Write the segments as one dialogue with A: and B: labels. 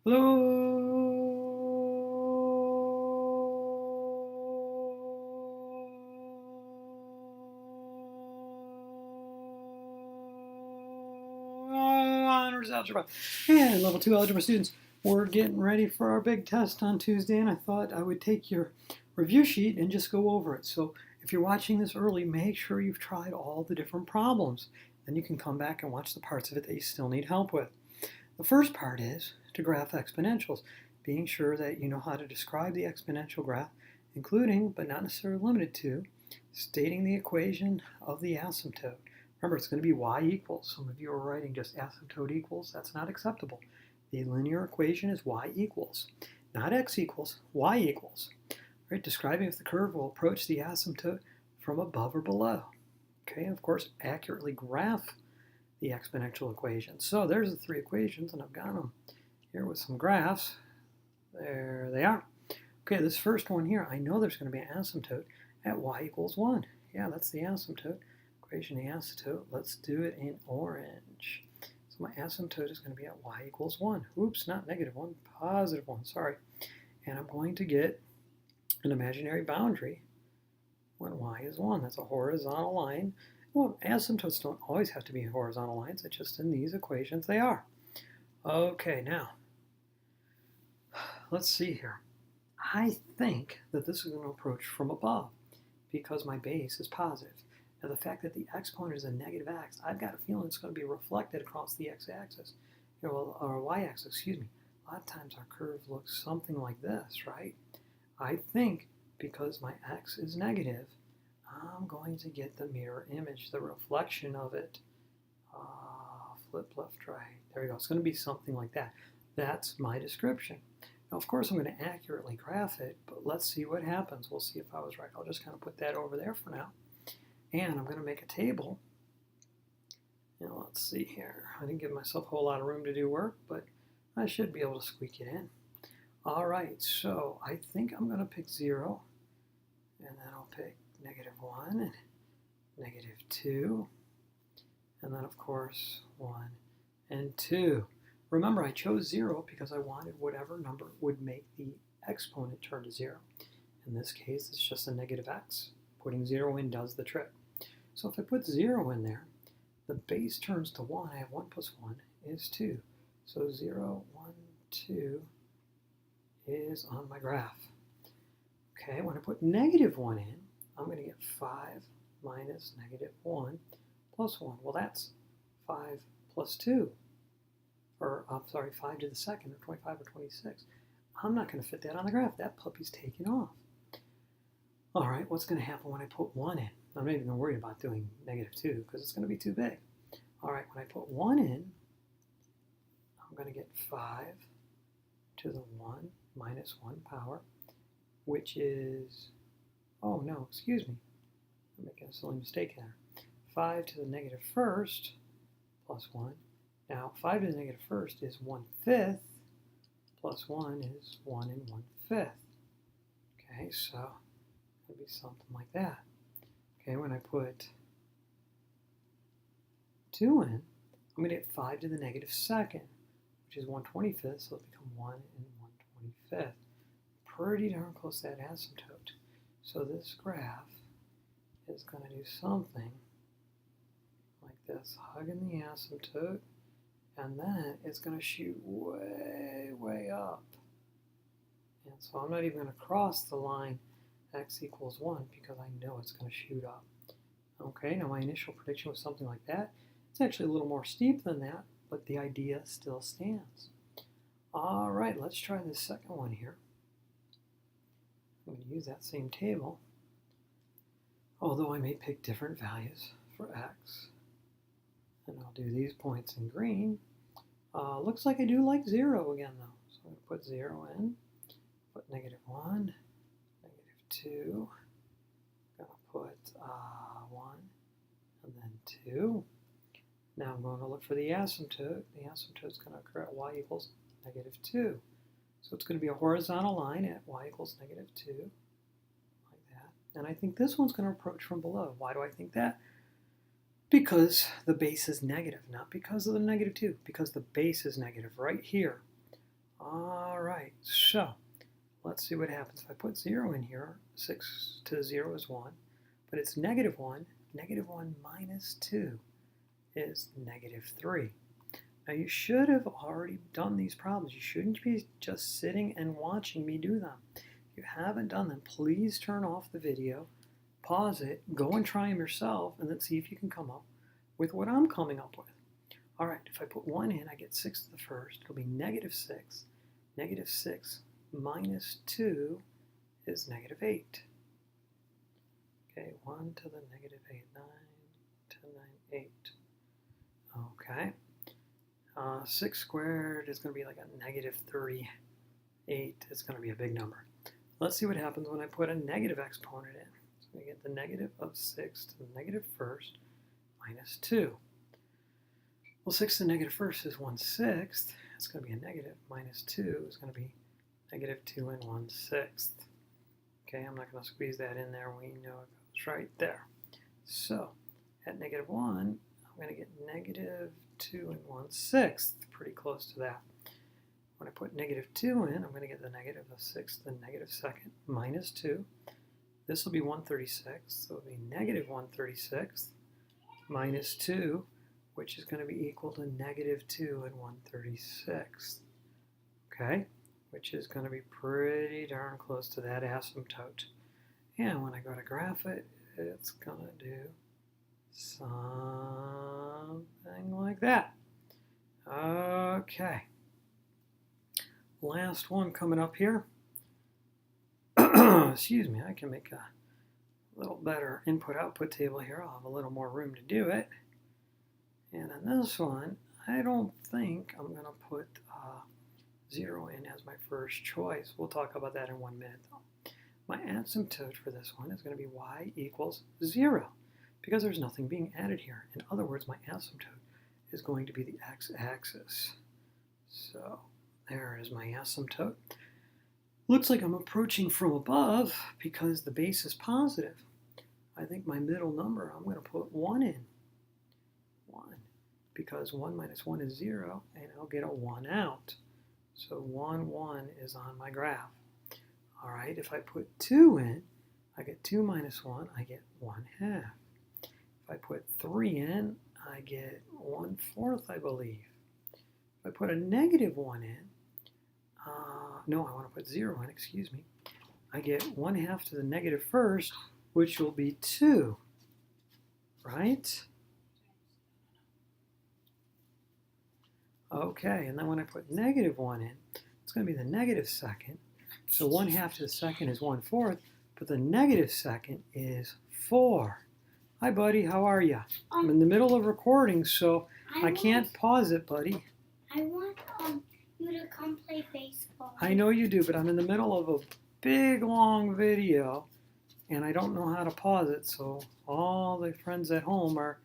A: Honors Algebra. And level 2 algebra students, we're getting ready for our big test on Tuesday, and I thought I would take your review sheet and just go over it. So if you're watching this early, make sure you've tried all the different problems. Then you can come back and watch the parts of it that you still need help with. The first part is to graph exponentials, being sure that you know how to describe the exponential graph, including, but not necessarily limited to, stating the equation of the asymptote. Remember, it's going to be y equals. Some of you are writing just asymptote equals. That's not acceptable. The linear equation is y equals, not x equals, y equals. Right? Describing if the curve will approach the asymptote from above or below. Okay, and of course, accurately graph the exponential equation. So there's the three equations, and I've got them here with some graphs. There they are. Okay, this first one here, I know there's going to be an asymptote at y equals 1. Yeah, that's the asymptote. Equation of the asymptote. Let's do it in orange. So my asymptote is going to be at y equals 1. Oops, not -1, +1, sorry. And I'm going to get an imaginary boundary when y is 1. That's a horizontal line. Well, asymptotes don't always have to be horizontal lines. It's just in these equations they are. Okay, now, let's see here. I think that this is going to approach from above because my base is positive. Now, the fact that the exponent is a negative x, I've got a feeling it's going to be reflected across the x-axis, or y-axis, excuse me. A lot of times our curve looks something like this, right? I think because my x is negative, I'm going to get the mirror image, the reflection of it. Flip left, right. There we go. It's going to be something like that. That's my description. Now, of course, I'm going to accurately graph it, but let's see what happens. We'll see if I was right. I'll just kind of put that over there for now. And I'm going to make a table. Now, let's see here. I didn't give myself a whole lot of room to do work, but I should be able to squeak it in. All right, so I think I'm going to pick 0, and then I'll pick -1 and -2, and then, of course, 1 and 2. Remember, I chose 0 because I wanted whatever number would make the exponent turn to 0. In this case, it's just a -x. Putting 0 in does the trick. So if I put 0 in there, the base turns to 1. I have 1 plus 1 is 2. So 0, 1, 2 is on my graph. Okay, when I put -1 in, I'm going to get 5 minus -1 plus 1. Well, that's 5 plus 2. Or, I'm sorry, 5 to the second, or 25 or 26. I'm not going to fit that on the graph. That puppy's taking off. All right, what's going to happen when I put 1 in? I'm not even worried about doing -2 because it's going to be too big. All right, when I put 1 in, I'm going to get 5 to the 1 minus 1 power, which is, oh no, excuse me. I'm making a silly mistake there. 5 to the -1st plus 1. Now, 5 to the -1st is 1/5 plus 1 is 1 and 1/5. Okay, so it'll be something like that. Okay, when I put 2 in, I'm going to get 5 to the -2nd, which is 1/25, so it'll become 1 and 1/25. Pretty darn close to that asymptote. So this graph is going to do something like this, hugging the asymptote, and then it's going to shoot way, way up. And so I'm not even going to cross the line x equals 1 because I know it's going to shoot up. Okay, now my initial prediction was something like that. It's actually a little more steep than that, but the idea still stands. All right, let's try this second one here. I'm going to use that same table, although I may pick different values for x. And I'll do these points in green. Looks like I do like 0 again, though. So I'm going to put 0 in, put -1, -2. I'm going to put 1, and then 2. Now I'm going to look for the asymptote. The asymptote is going to occur at y equals -2. So it's going to be a horizontal line at y equals -2, like that. And I think this one's going to approach from below. Why do I think that? Because the base is negative, not because of the -2, because the base is negative right here. All right, so let's see what happens. If I put 0 in here, 6 to 0 is 1, but it's negative 1. Negative 1 minus 2 is negative 3. Now you should have already done these problems. You shouldn't be just sitting and watching me do them. If you haven't done them, please turn off the video, pause it, go and try them yourself, and then see if you can come up with what I'm coming up with. All right, if I put 1 in, I get 6 to the first. It'll be negative 6. Negative 6 minus 2 is negative 8. Okay, 1 to the negative 8, 9, 10, 9, 8. Okay. 6 squared is going to be like a negative 38. It's going to be a big number. Let's see what happens when I put a negative exponent in. So we get the negative of 6 to the negative first minus 2. Well, 6 to the negative first is 1/6. It's going to be a negative. Minus 2 is going to be negative 2 and 1/6. Okay, I'm not going to squeeze that in there. We know it goes right there. So at negative 1, I'm going to get negative 2 and 1/6. Pretty close to that. When I put negative 2 in, I'm going to get the negative of 6 to the negative second minus 2. This will be 1/36, so it'll be negative 1/36 minus 2, which is going to be equal to negative 2 and 1/36. Okay, which is going to be pretty darn close to that asymptote. And when I go to graph it, it's going to do something like that. Okay. Last one coming up here. Excuse me, I can make a little better input-output table here. I'll have a little more room to do it. And on this one, I don't think I'm going to put 0 in as my first choice. We'll talk about that in 1 minute, though. My asymptote for this one is going to be y equals 0, because there's nothing being added here. In other words, my asymptote is going to be the x-axis. So there is my asymptote. Looks like I'm approaching from above because the base is positive. I think my middle number, I'm going to put 1 in. 1, because 1 minus 1 is 0, and I'll get a 1 out. So 1, 1 is on my graph. All right, if I put 2 in, I get 2 minus 1, I get 1/2. If I put 3 in, I get 1/4, I believe. If I put a negative 1 in, no, I want to put 0 in, excuse me. I get 1/2 to the negative first, which will be 2, right? Okay, and then when I put negative 1 in, it's going to be the negative second. So 1/2 to the second is 1/4, but the negative second is 4. Hi, buddy, how are you? I'm in the middle of recording, so I can't pause it, buddy.
B: I want you to come play baseball.
A: I know you do, but I'm in the middle of a big, long video, and I don't know how to pause it, so all the friends at home are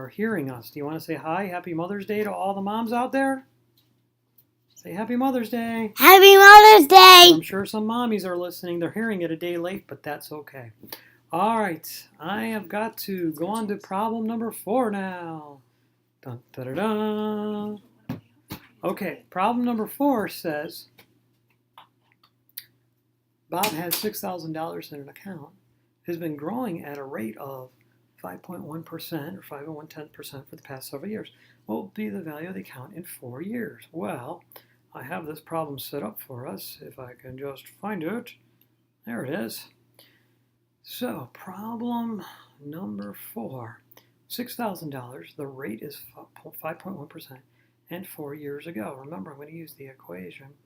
A: hearing us. Do you want to say hi, Happy Mother's Day to all the moms out there? Say Happy Mother's Day.
B: Happy Mother's Day!
A: I'm sure some mommies are listening. They're hearing it a day late, but that's okay. All right, I have got to go on to problem number 4 now. Dun, da, da, da. Okay, problem number 4 says, Bob has $6,000 in an account, has been growing at a rate of 5.1% or 5.1% for the past several years. What will be the value of the account in 4 years? Well, I have this problem set up for us, if I can just find it. There it is. So, problem number 4, $6,000, the rate is 5.1%, and 4 years ago. Remember, I'm going to use the equation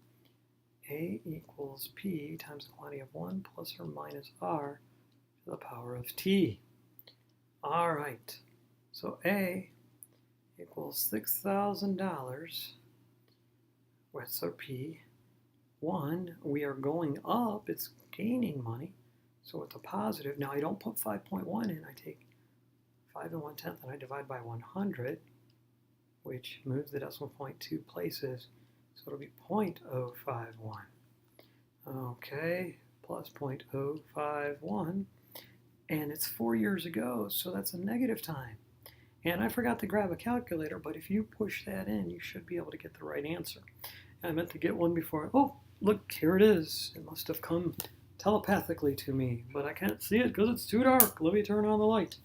A: A equals P times the quantity of 1 plus or minus R to the power of T. All right, so A equals $6,000. What's our P? 1, we are going up, it's gaining money, so it's a positive. Now I don't put 5.1 in, I take 5 1/10 and I divide by 100, which moves the decimal point 2 places, so it'll be 0.051. Okay, plus 0.051, and it's 4 years ago, so that's a negative time. And I forgot to grab a calculator, but if you push that in, you should be able to get the right answer. I meant to get one before. Oh, look, here it is. It must have come telepathically to me, but I can't see it because it's too dark. Let me turn on the light.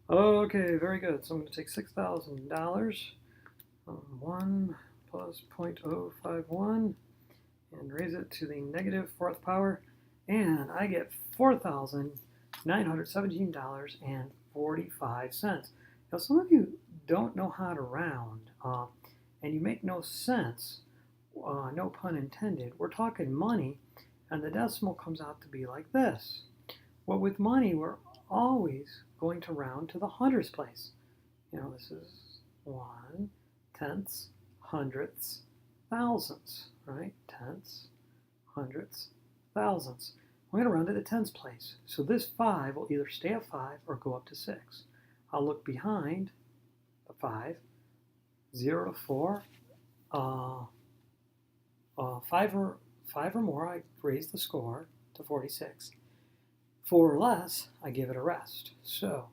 A: Okay, very good. So I'm going to take $6,000, 1 plus 0.051, and raise it to the negative fourth power, and I get $4,917.45. Now, some of you don't know how to round, and you make no sense, no pun intended. We're talking money, and the decimal comes out to be like this. Well, with money, we're always going to round to the hundredths place. You know, this is 1, tenths, hundredths, thousandths, right? Tenths, hundredths, thousandths. I'm going to round to the tens place. So this 5 will either stay at 5 or go up to 6. I'll look behind the 5, 0 to 4, 5 or more, I raise the score to 46. 4 or less, I give it a rest. So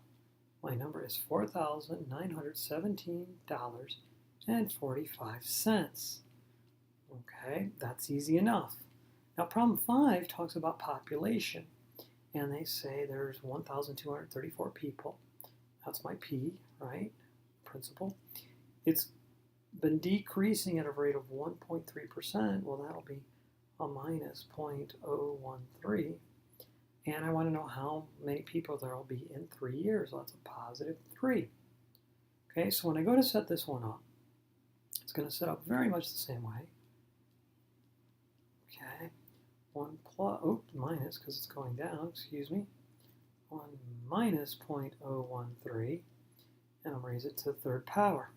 A: my number is $4,917.45. Okay, that's easy enough. Now problem 5 talks about population, and they say there's 1,234 people. That's my P, right? Principal. It's been decreasing at a rate of 1.3%. Well, that'll be a minus 0.013. And I want to know how many people there will be in 3 years. Well, that's a positive 3. Okay, so when I go to set this one up, it's going to set up very much the same way. Okay, 1 plus, minus, because it's going down, excuse me. 1 minus 0.013, and I'll raise it to the third power.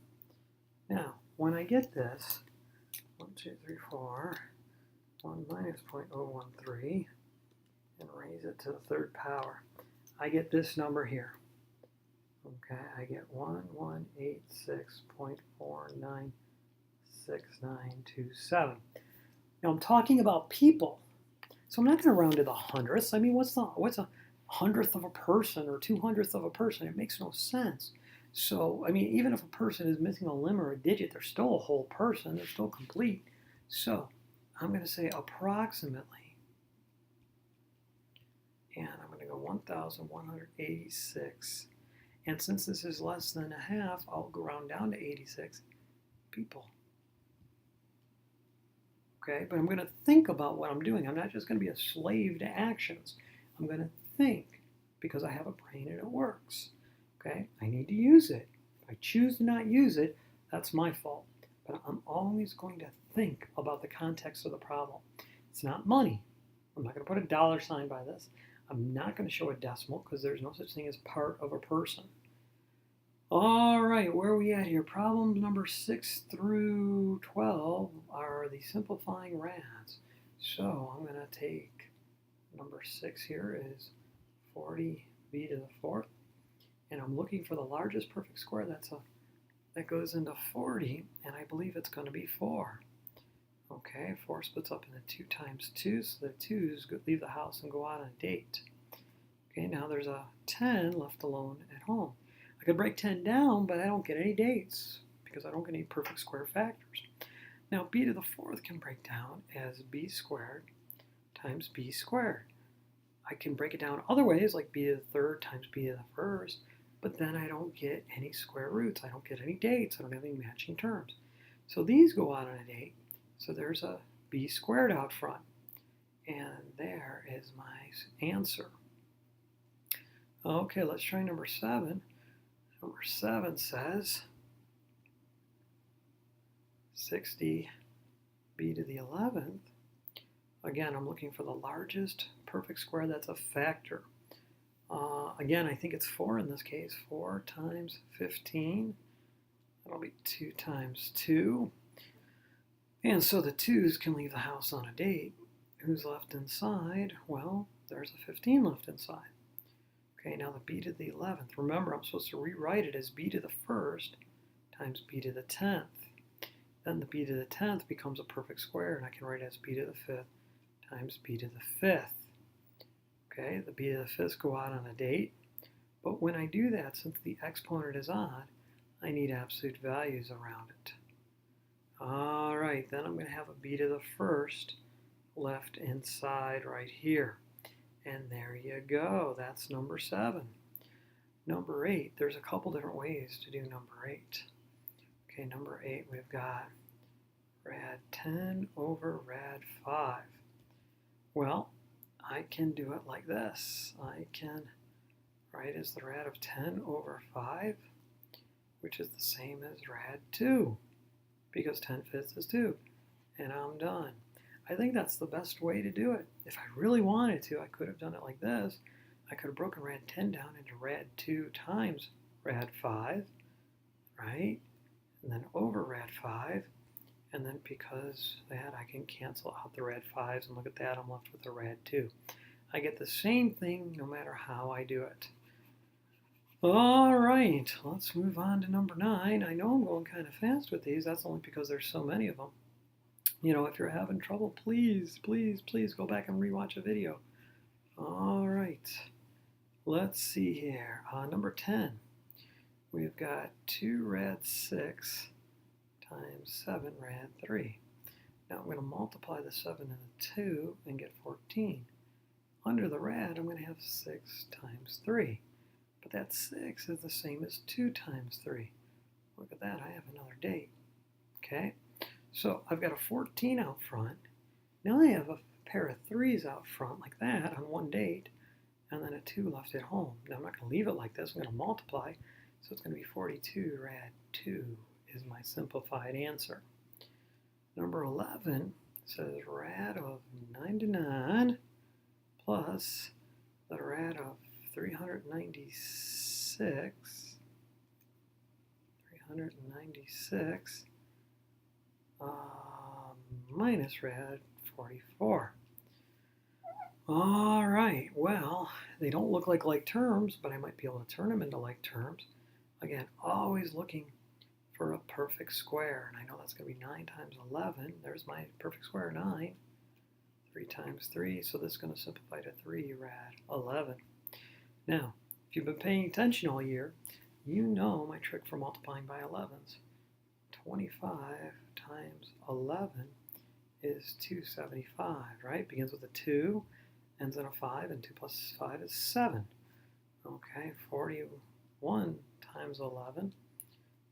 A: Now, when I get this, 1, 2, 3, 4, 1 minus 0.013, and raise it to the third power, I get this number here. Okay, I get 1186.496927. Now I'm talking about people, so I'm not going to round to the hundredths. I mean, what's a hundredth of a person or 200th of a person? It makes no sense. So, I mean, even if a person is missing a limb or a digit, they're still a whole person. They're still complete. So I'm going to say approximately, and I'm going to go 1,186. And since this is less than a half, I'll go round down to 86 people. Okay, but I'm going to think about what I'm doing. I'm not just going to be a slave to actions. I'm going to think because I have a brain and it works. Okay, I need to use it. If I choose to not use it, that's my fault. But I'm always going to think about the context of the problem. It's not money. I'm not going to put a dollar sign by this. I'm not going to show a decimal because there's no such thing as part of a person. All right, where are we at here? Problems number 6 through 12 are the simplifying rads. So I'm going to take number 6 here is 40b to the 4th. And I'm looking for the largest perfect square that goes into 40, and I believe it's going to be 4. Okay, 4 splits up into 2 times 2, so the 2's leave the house and go out on a date. Okay, now there's a 10 left alone at home. I could break 10 down, but I don't get any dates because I don't get any perfect square factors. Now b to the 4th can break down as b squared times b squared. I can break it down other ways, like b to the 3rd times b to the 1st, but then I don't get any square roots. I don't get any dates. I don't have any matching terms. So these go out on a date. So there's a b squared out front. And there is my answer. Okay, let's try number 7. Number 7 says 60b to the 11th. Again, I'm looking for the largest perfect square that's a factor. Again, I think it's 4 in this case. 4 times 15. That'll be 2 times 2. And so the 2's can leave the house on a date. Who's left inside? Well, there's a 15 left inside. Okay, now the b to the 11th. Remember, I'm supposed to rewrite it as b to the 1st times b to the 10th. Then the b to the 10th becomes a perfect square, and I can write it as b to the 5th times b to the 5th. Okay, the b to the 5ths go out on a date. But when I do that, since the exponent is odd, I need absolute values around it. All right, then I'm going to have a b to the first left inside right here. And there you go. That's number 7. Number 8, there's a couple different ways to do number 8. Okay, number 8, we've got rad 10 over rad 5. Well, I can do it like this. I can write as the rad of 10 over 5, which is the same as rad 2, because 10/5 is 2. And I'm done. I think that's the best way to do it. If I really wanted to, I could have done it like this. I could have broken rad 10 down into rad 2 times rad 5, right? And then over rad 5. And then because of that, I can cancel out the rad 5s, and look at that, I'm left with a rad 2. I get the same thing no matter how I do it. All right, let's move on to number 9. I know I'm going kind of fast with these. That's only because there's so many of them. You know, if you're having trouble, please, please, please go back and rewatch a video. All right, let's see here. Number 10, we've got 2 rad 6 times 7 rad 3. Now I'm going to multiply the 7 and the 2 and get 14. Under the rad, I'm going to have 6 times 3. But that 6 is the same as 2 times 3. Look at that, I have another date. Okay, so I've got a 14 out front. Now I have a pair of 3s out front like that on one date, and then a 2 left at home. Now I'm not going to leave it like this, I'm going to multiply. So it's going to be 42 rad 2 is my simplified answer. Number 11 says rad of 99 plus the rad of 396 minus rad 44. All right, well, they don't look like terms, but I might be able to turn them into like terms. Again, always looking for a perfect square, and I know that's going to be 9 times 11. There's my perfect square, 9. 3 times 3, so this is going to simplify to 3 rad 11. Now, if you've been paying attention all year, you know my trick for multiplying by 11s. 25 times 11 is 275, right? Begins with a 2, ends in a 5, and 2 plus 5 is 7. Okay, 41 times 11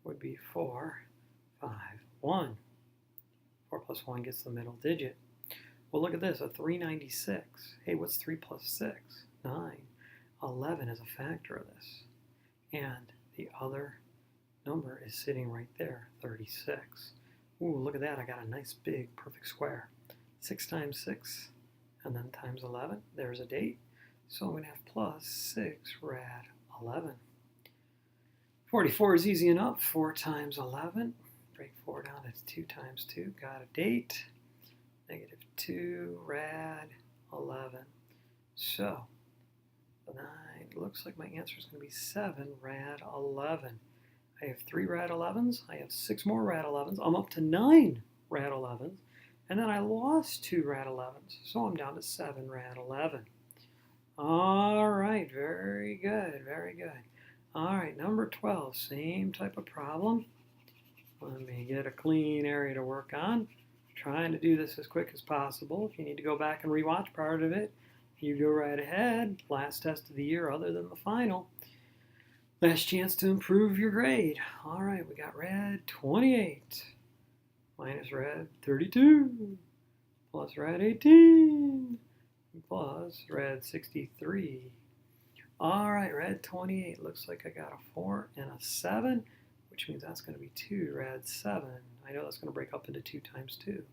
A: would be 4, 5, 1. 4 plus 1 gets the middle digit. Well, look at this, a 396. Hey, what's 3 plus 6? 9. 11 is a factor of this. And the other number is sitting right there, 36. Ooh, look at that, I got a nice big perfect square. 6 times 6, and then times 11, there's a date. So I'm going to have plus 6 rad 11. 44 is easy enough, 4 times 11. Break 4 down, it's 2 times 2, got a date. Negative 2 rad 11. So, 9, looks like my answer is going to be 7 rad 11. I have 3 rad 11s, I have 6 more rad 11s, I'm up to 9 rad 11s, and then I lost 2 rad 11s, so I'm down to 7 rad 11. All right, very good, very good. All right, number 12, same type of problem. Let me get a clean area to work on. Trying to do this as quick as possible. If you need to go back and rewatch part of it, you go right ahead. Last test of the year other than the final. Last chance to improve your grade. All right, we got rad 28 minus rad 32 plus rad 18 plus rad 63. All right, rad 28 looks like I got a 4 and a 7, which means that's going to be 2 rad 7. I know that's going to break up into 2 times 2.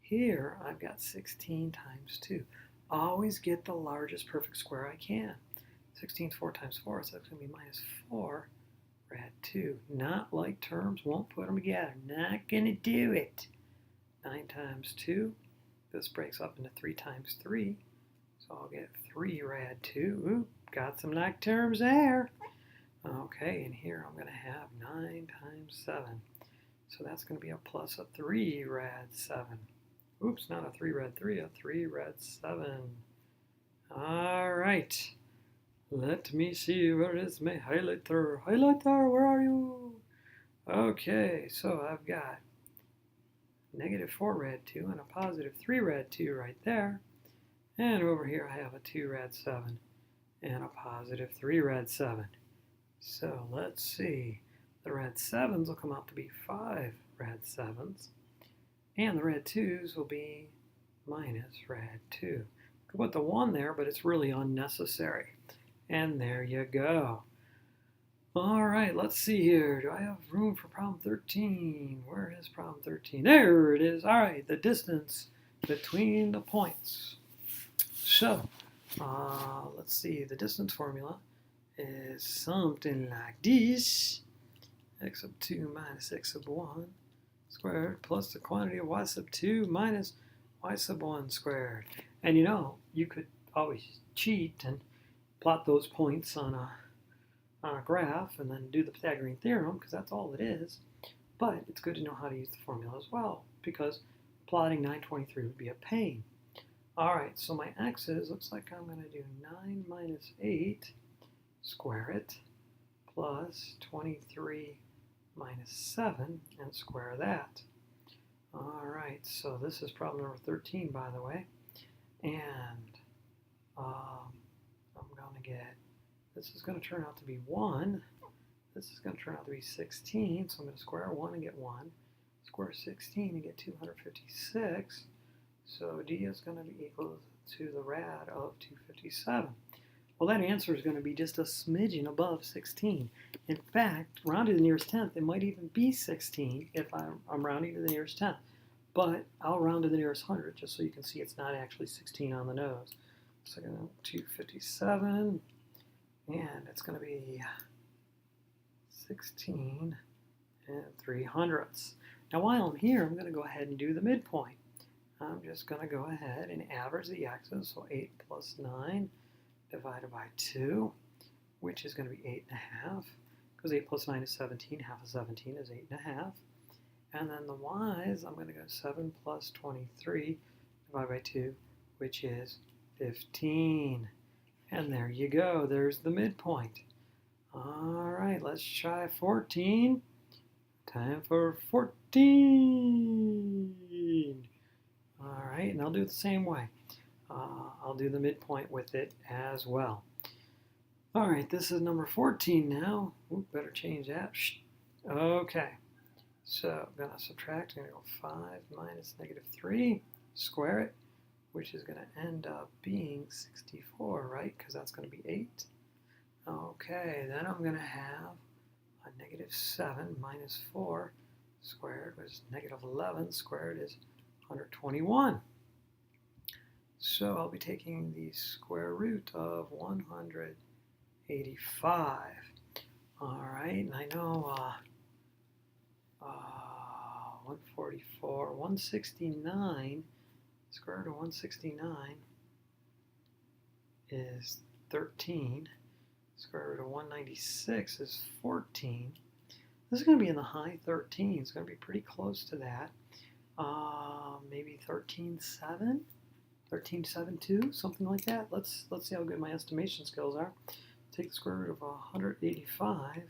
A: Here, I've got 16 times 2. Always get the largest perfect square I can. 16 is 4 times 4, so that's going to be minus 4 rad 2. Not like terms, won't put them together. Not going to do it. 9 times 2. This breaks up into 3 times 3. So I'll get 3 rad 2. Ooh, got some like terms there. Okay, and here I'm going to have 9 times 7. So that's going to be a plus of 3 rad 7. Oops, not a 3 rad 3, a 3 rad 7. All right. Let me see, where is my highlighter? Highlighter, where are you? Okay, so I've got negative 4 rad 2 and a positive 3 rad 2 right there. And over here I have a 2 rad 7 and a positive 3 rad 7. So let's see. The rad 7s will come out to be 5 rad 7s. And the rad 2s will be minus rad 2. Could put the 1 there, but it's really unnecessary. And there you go. All right, let's see here. Do I have room for problem 13? Where is problem 13? There it is. All right, the distance between the points. So, let's see. The distance formula is something like this. X sub 2 minus x sub 1 squared plus the quantity of y sub 2 minus y sub 1 squared. And you know, you could always cheat and plot those points on a graph and then do the Pythagorean theorem, because that's all it is. But it's good to know how to use the formula as well, because plotting 923 would be a pain. All right, so my x's, looks like I'm going to do 9 minus 8, square it, plus 23 minus 7, and square that. All right, so this is problem number 13, by the way. And I'm going to get, this is going to turn out to be 1. This is going to turn out to be 16, so I'm going to square 1 and get 1. Square 16 and get 256. So d is going to be equal to the rad of 257. Well, that answer is going to be just a smidgen above 16. In fact, rounded to the nearest tenth, it might even be 16 if I'm rounding to the nearest tenth. But I'll round to the nearest hundred just so you can see it's not actually 16 on the nose. So 257, and it's going to be 16 and 3/100ths. Now while I'm here, I'm going to go ahead and do the midpoint. I'm just going to go ahead and average the x's, so 8 plus 9 divided by 2, which is going to be 8.5, because 8 plus 9 is 17, half of 17 is 8.5. And then the y's, I'm going to go 7 plus 23 divided by 2, which is 15. And there you go, there's the midpoint. All right, let's try 14. Time for 14. All right, and I'll do it the same way. I'll do the midpoint with it as well. All right, this is number 14 now. Ooh, better change that. Okay, so I'm going to subtract. I'm going to go 5 minus negative 3, square it, which is going to end up being 64, right? Because that's going to be 8. Okay, then I'm going to have a negative 7 minus 4 squared, which is negative 11 squared is 121. So I'll be taking the square root of 185. All right, and I know 144, 169, square root of 169 is 13. Square root of 196 is 14. This is going to be in the high 13s. It's going to be pretty close to that. Maybe 13.7, 13.72, something like that. Let's see how good my estimation skills are. Take the square root of 185,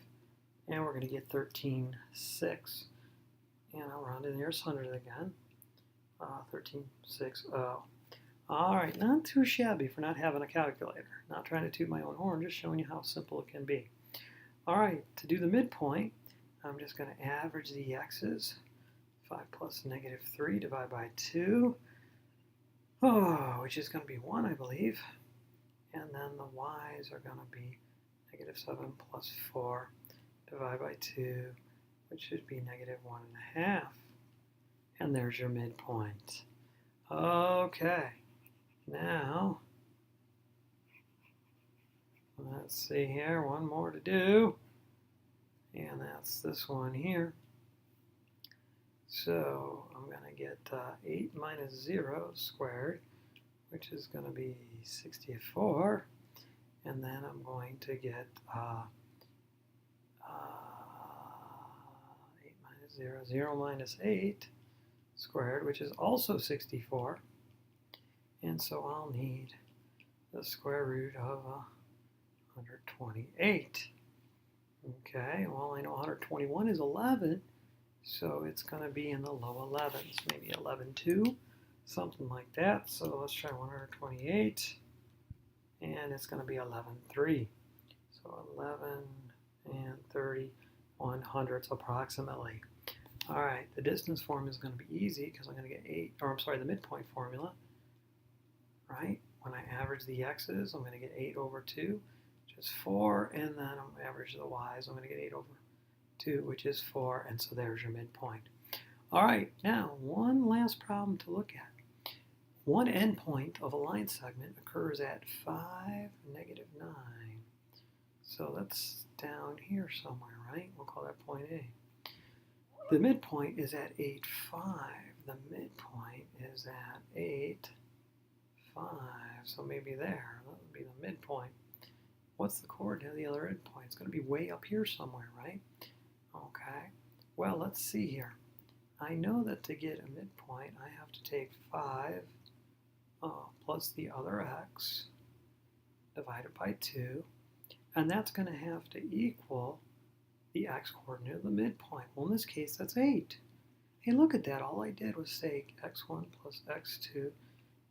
A: and we're going to get 13.6. And I'll round to the nearest hundred again. 13.60. All right, not too shabby for not having a calculator. Not trying to toot my own horn, just showing you how simple it can be. All right, to do the midpoint, I'm just going to average the x's. 5 plus negative 3 divided by 2, which is going to be 1, I believe. And then the y's are going to be negative 7 plus 4 divided by 2, which should be negative 1.5. And there's your midpoint. Okay, now, let's see here, one more to do. And that's this one here. So I'm going to get 8 minus 0 squared, which is going to be 64. And then I'm going to get 8 minus 0, 0 minus 8 squared, which is also 64. And so I'll need the square root of 128. Okay, well I know 121 is 11. So it's going to be in the low 11s, maybe 11.2, something like that. So let's try 128, and it's going to be 11.3. So 11 and 30 100ths approximately. All right, the distance formula is going to be easy because I'm going to get 8, or I'm sorry, the midpoint formula, right? When I average the x's, I'm going to get 8 over 2, which is 4, and then I'm average the y's, I'm going to get 8 over 2, which is 4, and so there's your midpoint. All right, now one last problem to look at. One endpoint of a line segment occurs at 5, negative 9. So that's down here somewhere, right? We'll call that point A. The midpoint is at 8, 5. The midpoint is at 8, 5. So maybe there. That would be the midpoint. What's the coordinate of the other endpoint? It's going to be way up here somewhere, right? Okay. Well, let's see here. I know that to get a midpoint, I have to take 5 plus the other x divided by 2. And that's going to have to equal the x-coordinate of the midpoint. Well, in this case, that's 8. Hey, look at that. All I did was take x1 plus x2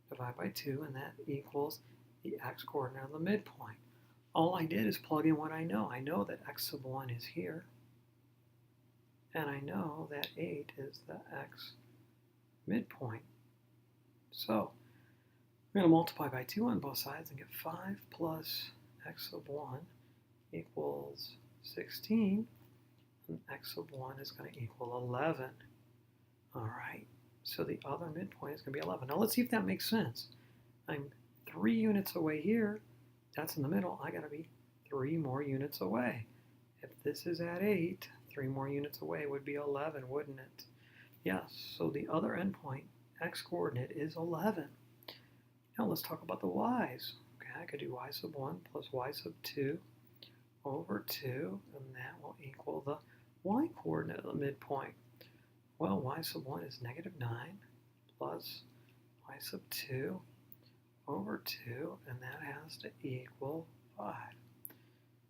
A: divided by 2, and that equals the x-coordinate of the midpoint. All I did is plug in what I know. I know that x sub 1 is here, and I know that 8 is the x midpoint. So we're going to multiply by 2 on both sides and get 5 plus x sub 1 equals 16, and x sub 1 is going to equal 11. All right, so the other midpoint is going to be 11. Now let's see if that makes sense. I'm 3 units away here. That's in the middle. I got to be 3 more units away. If this is at 8, 3 more units away would be 11, wouldn't it? Yes, so the other endpoint, x-coordinate, is 11. Now let's talk about the y's. Okay, I could do y sub 1 plus y sub 2 over 2, and that will equal the y-coordinate of the midpoint. Well, y sub 1 is negative 9 plus y sub 2 over 2, and that has to equal 5.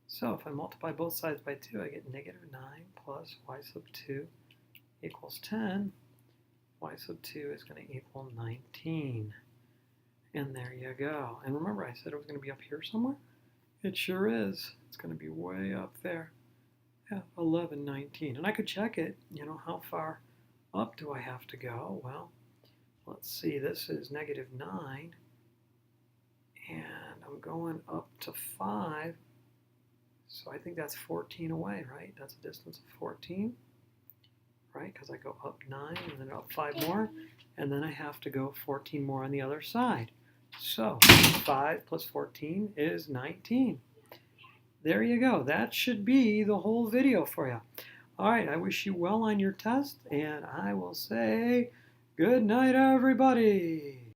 A: So if I multiply both sides by 2, I get negative 9 plus y sub 2 equals 10. Y sub 2 is going to equal 19. And there you go. And remember, I said it was going to be up here somewhere? It sure is. It's going to be way up there. Yeah, 11, 19. And I could check it. You know, how far up do I have to go? Well, let's see. This is negative 9. And I'm going up to 5. So I think that's 14 away, right? That's a distance of 14, right? Because I go up 9 and then up 5 more. And then I have to go 14 more on the other side. So 5 plus 14 is 19. There you go. That should be the whole video for you. All right, I wish you well on your test, and I will say good night, everybody.